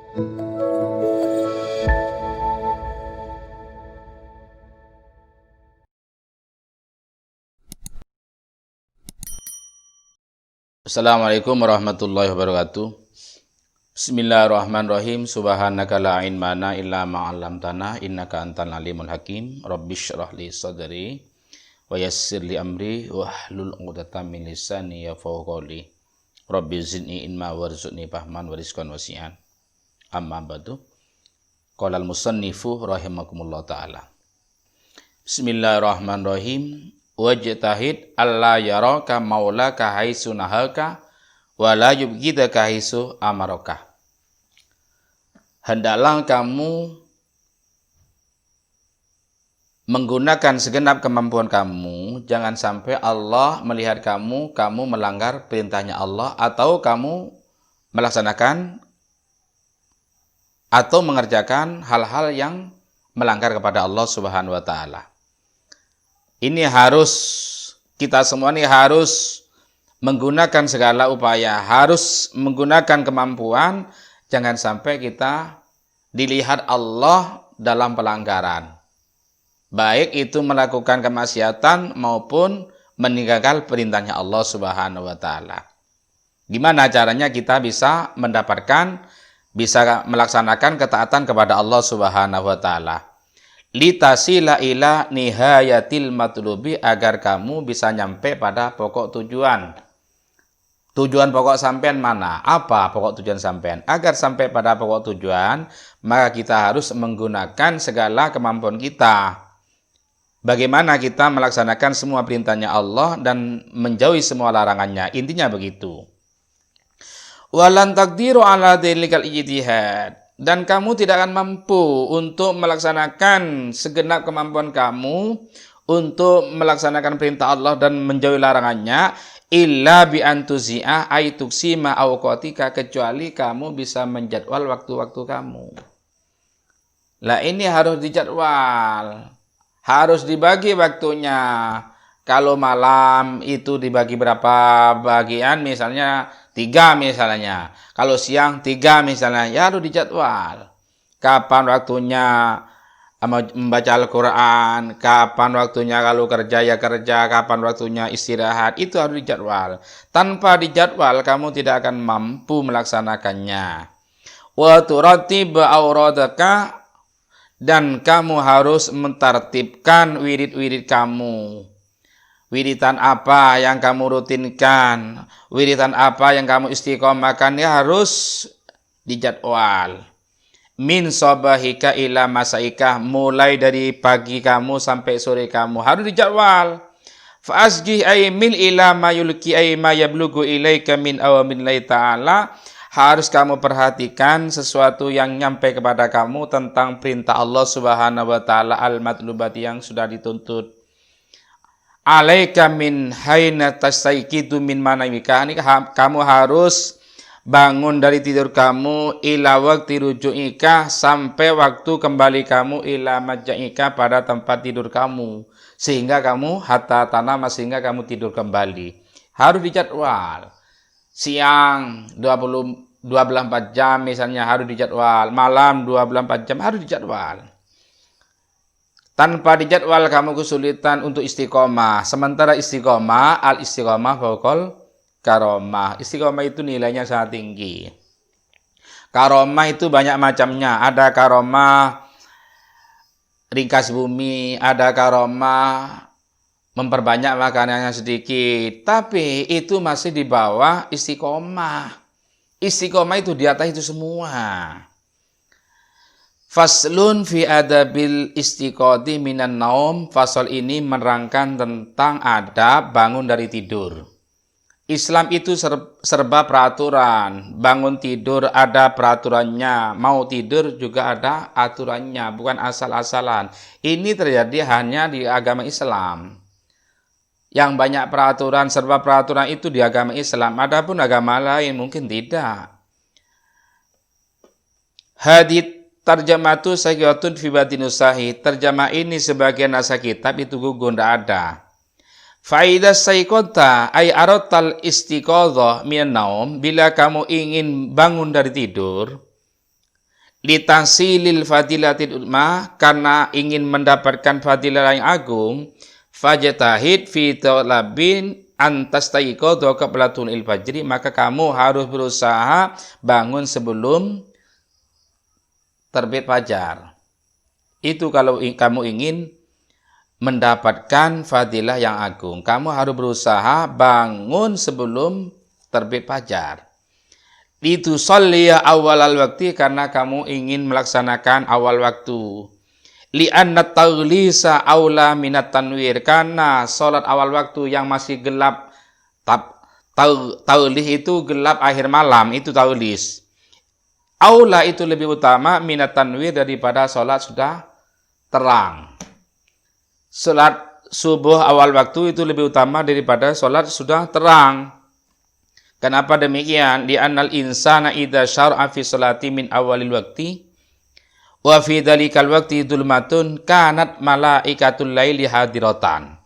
Assalamualaikum warahmatullahi wabarakatuh. Bismillahirrahmanirrahim. Subhanaka la ilma lana illa ma 'allamtana innaka antal alimul hakim. Rabbish shrah li sadri wa yassir li amri wahlul 'uqdatam min lisani yafqahu qawli. Rabbi zidni ilma warzuqni fahman wa rizqan wasi'an. Amma ba'du. Qala al-musannifu rahimakumullah ta'ala. Bismillahirrahmanirrahim. Wajtahid alla yaraka maulaka haitsu nahaka wa la yubghidaka haitsu amaraka. Hendaklah kamu menggunakan segenap kemampuan kamu, jangan sampai Allah melihat kamu melanggar perintahnya Allah atau kamu melaksanakan atau mengerjakan hal-hal yang melanggar kepada Allah Subhanahu wa taala. Ini harus, kita semua ini harus menggunakan segala upaya, harus menggunakan kemampuan, jangan sampai kita dilihat Allah dalam pelanggaran. Baik itu melakukan kemaksiatan maupun meninggalkan perintahnya Allah Subhanahu wa taala. Gimana caranya kita bisa melaksanakan ketaatan kepada Allah Subhanahu wa taala? Litasila ila nihayatil matlubi, agar kamu bisa nyampe pada pokok tujuan. Tujuan pokok sampean mana? Apa pokok tujuan sampean? Agar sampai pada pokok tujuan, maka kita harus menggunakan segala kemampuan kita. Bagaimana kita melaksanakan semua perintahnya Allah dan menjauhi semua larangannya. Intinya begitu. Walan taqdiru ala dzikal ijtihad. Dan kamu tidak akan mampu untuk melaksanakan segenap kemampuan kamu untuk melaksanakan perintah Allah dan menjauhi larangannya illa bi antuzi'a ay tuksima awqatika, kecuali kamu bisa menjadwal waktu-waktu kamu. Lah ini harus dijadwal, harus dibagi waktunya. Kalau malam itu dibagi berapa bagian, misalnya 3 misalnya. Kalau siang 3 misalnya, ya harus dijadwal. Kapan waktunya membaca Al-Quran, kapan waktunya kalau kerja ya kerja, kapan waktunya istirahat, itu harus dijadwal. Tanpa dijadwal, kamu tidak akan mampu melaksanakannya. Wa turatib auradaka, dan kamu harus mentartibkan wirid-wirid kamu. Wiridan apa yang kamu rutinkan, wiridan apa yang kamu istiqomahkan, ya harus dijadwal. Min sabahika ila masaika, mulai dari pagi kamu sampai sore kamu harus dijadwal. Fa asgih ay mil ila ma yulki ay ma yablugu ilaika min awamirillahi ta'ala, harus kamu perhatikan sesuatu yang nyampe kepada kamu tentang perintah Allah Subhanahu wa taala al-matlubati, yang sudah dituntut. Alaika min haina tastayqidu min manamika, ini kamu harus bangun dari tidur kamu ila waqti ruju'ika, sampai waktu kembali kamu ila maja'ika, pada tempat tidur kamu, sehingga kamu hatta tanama, sehingga kamu tidur kembali. Harus dijadwal. Siang 24 jam misalnya harus dijadwal, malam 24 jam harus dijadwal. Tanpa dijadwal kamu kesulitan untuk istiqomah. Sementara istiqomah, al-istiqomah fauqal karomah. Istiqomah itu nilainya sangat tinggi. Karomah itu banyak macamnya. Ada karomah ringkas bumi, ada karomah memperbanyak makanannya sedikit. Tapi itu masih di bawah istiqomah. Istiqomah itu di atas itu semua. Faslun fi adabil istiqodi minan naum. Fasal ini menerangkan tentang adab bangun dari tidur. Islam itu serba peraturan. Bangun tidur ada peraturannya. Mau tidur juga ada aturannya. Bukan asal-asalan. Ini terjadi hanya di agama Islam. Yang banyak peraturan, serba peraturan itu di agama Islam. Adapun agama lain mungkin tidak. Hadith tarjamatu sayyatun fi batinusahi. Terjemah ini sebagian naskah kitab itu gugur, tidak ada. Faidah saykota ay arotal istiqadhah minan naum, bila kamu ingin bangun dari tidur, litasilil fadilatil ulma, karena ingin mendapatkan fadilah yang agung, fajtahid fi talabin antastaiqadha qabla tulil fajri, maka kamu harus berusaha bangun sebelum terbit fajar. Itu kalau kamu ingin mendapatkan fadilah yang agung, kamu harus berusaha bangun sebelum terbit fajar. Itu sholliya awalal waktu, karena kamu ingin melaksanakan awal waktu. Li'anna taghlisa aula minat tanwir, karena sholat awal waktu yang masih gelap, taulih itu gelap akhir malam, itu taulis. Aula itu lebih utama minat tanwir daripada sholat sudah terang. Sholat subuh awal waktu itu lebih utama daripada sholat sudah terang. Kenapa demikian? Di annal insana idza syar'a fi sholati min awalil waqti wa fi dzalikal waqti dzulmatun kanat malaikatul laili hadiratan.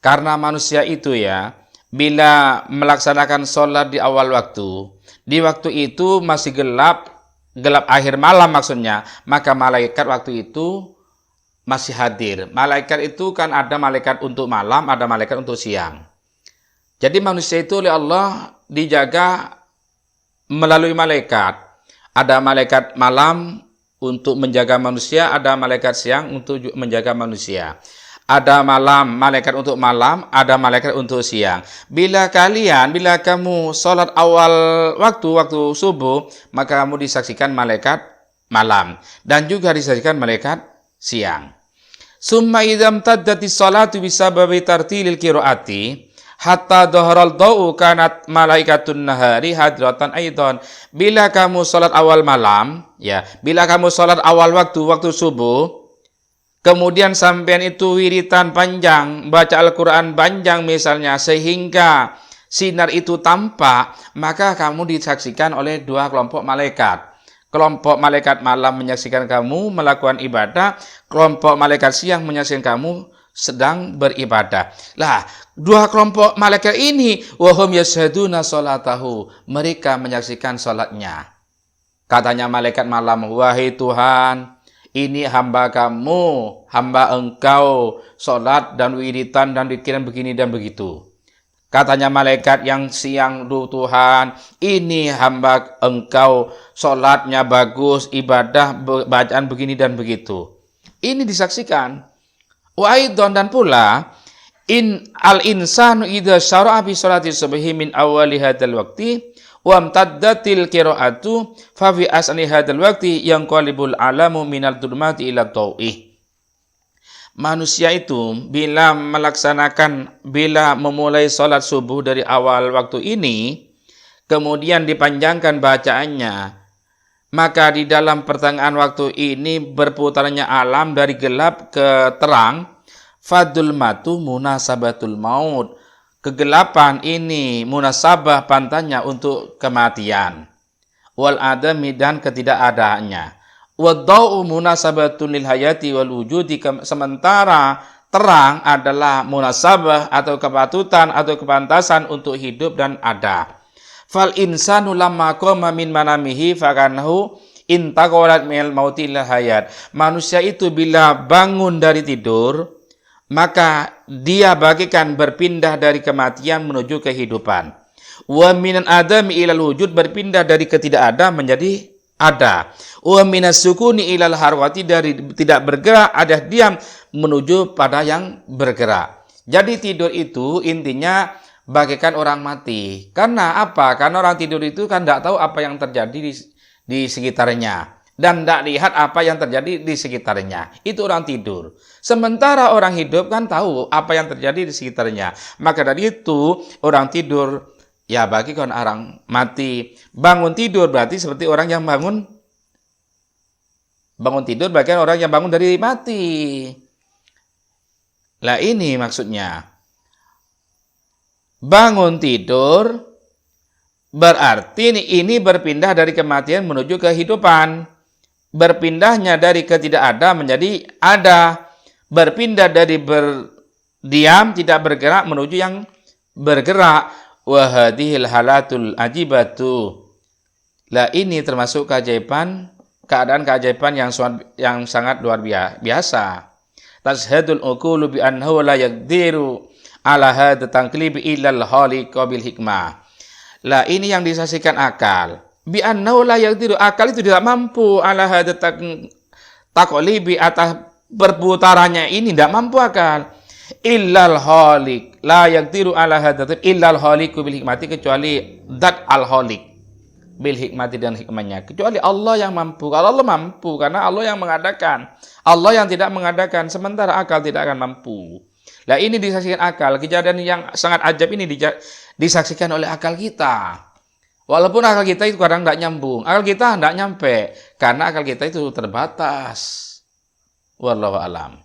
Karena manusia itu ya, bila melaksanakan sholat di awal waktu, di waktu itu masih gelap akhir malam maksudnya, maka malaikat waktu itu masih hadir. Malaikat itu kan ada malaikat untuk malam, ada malaikat untuk siang. Jadi manusia itu oleh Allah dijaga melalui malaikat. Ada malaikat malam untuk menjaga manusia, ada malaikat siang untuk menjaga manusia. Ada malaikat untuk malam, ada malaikat untuk siang. Bila kamu sholat awal waktu subuh, maka kamu disaksikan malaikat malam dan juga disaksikan malaikat siang. Summa idzam taddati sholatu bisababi tartilil qiraati hatta dhaharal dau kanat malaikatun nahari hadratan aidan. Bila kamu salat awal malam, ya, bila kamu salat awal waktu subuh, kemudian sampean itu wiritan panjang, baca Al-Qur'an panjang misalnya, sehingga sinar itu tampak, maka kamu disaksikan oleh dua kelompok malaikat. Kelompok malaikat malam menyaksikan kamu melakukan ibadah, kelompok malaikat siang menyaksikan kamu sedang beribadah. Lah, dua kelompok malaikat ini wahum yashhaduna sholatahu, mereka menyaksikan salatnya. Katanya malaikat malam, wahai Tuhan, ini hamba kamu, hamba engkau, salat dan wiritan dan pikiran begini dan begitu. Katanya malaikat yang siang, Tuhan, ini hamba engkau, sholatnya bagus, ibadah, bacaan begini dan begitu. Ini disaksikan. Wa'idon, dan pula, al-insanu idha syara'a bi sholati subhi min awali hadal waqti, wa amtaddatil qira'atu, fa fi asani hadal waqti yang qalibul alamu minal dhulmati ila tau'ih. Manusia itu bila memulai sholat subuh dari awal waktu ini, kemudian dipanjangkan bacaannya, maka di dalam pertengahan waktu ini berputarnya alam dari gelap ke terang. Fadul matu munasabatul maut, kegelapan ini munasabah pantannya untuk kematian. Wal adami, dan ketidakadaannya. Waddau munasabatun lil hayati wal wujudi, sementara terang adalah munasabah atau kepatutan atau kepantasan untuk hidup dan ada. Fal insanu lamma qama min manamihi fakanahu intaqalat minal mauti ila hayat. Manusia itu bila bangun dari tidur, maka dia bagikan berpindah dari kematian menuju kehidupan. Wa minan adami ilal wujud, berpindah dari ketidakada menjadi ada. Wa minas sukuni ilal harwati, dari tidak bergerak ada diam menuju pada yang bergerak. Jadi tidur itu intinya bagaikan orang mati. Karena apa? Karena orang tidur itu kan tidak tahu apa yang terjadi di sekitarnya dan tidak lihat apa yang terjadi di sekitarnya. Itu orang tidur. Sementara orang hidup kan tahu apa yang terjadi di sekitarnya. Maka dari itu orang tidur ya bagikan orang mati. Bangun tidur berarti seperti orang yang bangun tidur bagian orang yang bangun dari mati. Lah ini maksudnya. Bangun tidur berarti ini berpindah dari kematian menuju kehidupan. Berpindahnya dari ketidakada menjadi ada. Berpindah dari berdiam tidak bergerak menuju yang bergerak. Wa hadhil halatul ajibatu. Lah ini termasuk keajaiban keadaan keajaiban yang sangat luar biasa. Tashhadul uqulu bi annahu la yaqdiru ala hadha tanqlibi illa al-khaliq bil hikmah. Lah ini yang disaksikan akal. Bi annahu la yaqdiru, akal itu tidak mampu ala hadha taqlibi atas perputarannya ini, tidak mampu akal. Illal khaliq la yaqdiru ala hadza illal khaliqu bil hikmati, kecuali zat al khaliq bil hikmati, dan hikmahnya, kecuali Allah yang mampu. Kalau Allah mampu karena Allah yang mengadakan, Allah yang tidak mengadakan, sementara akal tidak akan mampu. Nah ini disaksikan akal, kejadian yang sangat ajab ini disaksikan oleh akal kita. Walaupun akal kita itu kadang tidak nyambung, akal kita tidak nyampe karena akal kita itu terbatas. Wallahu alam.